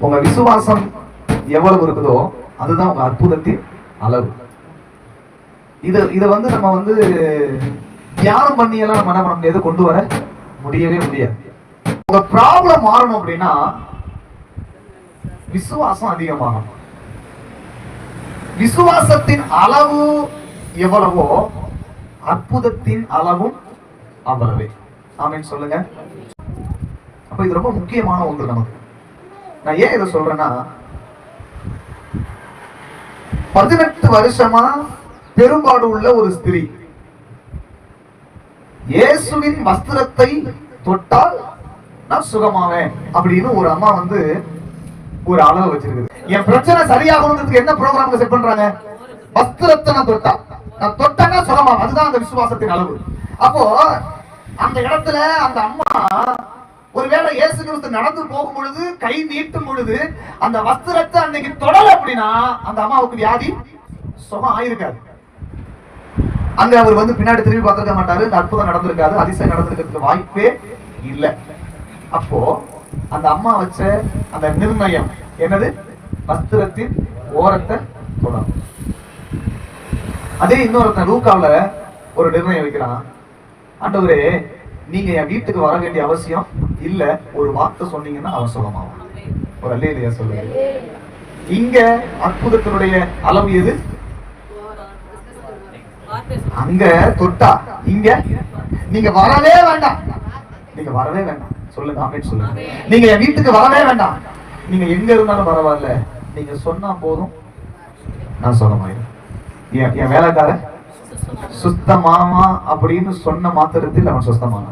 உங்க விசுவாசம் எவ்வளவு இருக்குதோ அதுதான் உங்க அற்புதத்தின் அளவு. இத நம்ம தியானம் பண்ணியெல்லாம் நம்ம என்ன பண்ண முடியாது, கொண்டு வர முடியவே முடியாது. உங்க ப்ராப்ளம் மாறணும் அப்படின்னா விசுவாசம் அதிகமாகும். விசுவாசத்தின் அளவு எவ்வளவோ அற்புதத்தின் அளவும் அவ்வளவே. ஆமென் சொல்லுங்க. அப்ப இது ரொம்ப முக்கியமான ஒன்று நமக்கு. நான் ஏன் இதை சொல்றேன்னா, 18 வருஷமா பெரும்பாடு உள்ள ஒரு ஸ்திரீ இயேசுவின் வஸ்திரத்தை தொட்டால் நான் சுகமாவேன் அப்படின்னு ஒரு அம்மா ஒரு அளவு வச்சிருக்குது. என் பிரச்சனை சரியாகணும்ன்றதுக்கு என்ன ப்ரோக்ராம் செட் பண்றாங்க? வஸ்திரத்தை நான் தொட்டா சுகமாவேன். அதுதான் அந்த விசுவாசத்தின் அளவு. அப்போ அந்த இடத்துல அந்த அம்மா ஒருவேளை இயேசு கிறிஸ்து நடந்து போகும் பொழுது கை நீட்டும் பொழுது அந்த வஸ்திரத்தை அன்னைக்கு தொடல அப்படின்னா அந்த அம்மாவுக்கு வியாதி சுகம் ஆயிருக்காது. அங்க அவர் பின்னாடி திரும்பி பார்த்திருக்க மாட்டாரு. இந்த அற்புதம் நடந்திருக்காது, அதிசயம் நடந்திருக்கிறதுக்கு வாய்ப்பே இல்லை. அப்போ அந்த அம்மா வச்ச அந்த நிர்ணயம் என்னது? வஸ்திரத்தின் ஓரத்தை தொடரும். அதே இன்னொருத்தன் லூக்காவுல ஒரு நிர்ணயம் வைக்கிறான். ஆண்டவரே, நீங்க என் வீட்டுக்கு வர வேண்டிய அவசியம் இல்ல, ஒரு வார்த்தை சொன்னீங்கன்னா அவன் சுகமாகும். ஒரு அல்லேலூயா சொல்லுங்க. இங்க அற்புதத்தினுடைய அளவு எது? அங்க தொட்டா. இங்க நீங்க வரவே வேண்டாம், நீங்க வரவே வேண்டாம். சொல்லுங்க ஆமென் சொல்லுங்க. நீங்க என் வீட்டுக்கு வரவே வேண்டாம், நீங்க எங்க இருந்தாலும் பரவாயில்ல, நீங்க சொன்னா போதும் நான் சுகமாயிரும். என் வேலைக்காரன் சுத்தமாமா அப்படின்னு சொன்ன மாத்திரத்தில் அவன் சுத்தமான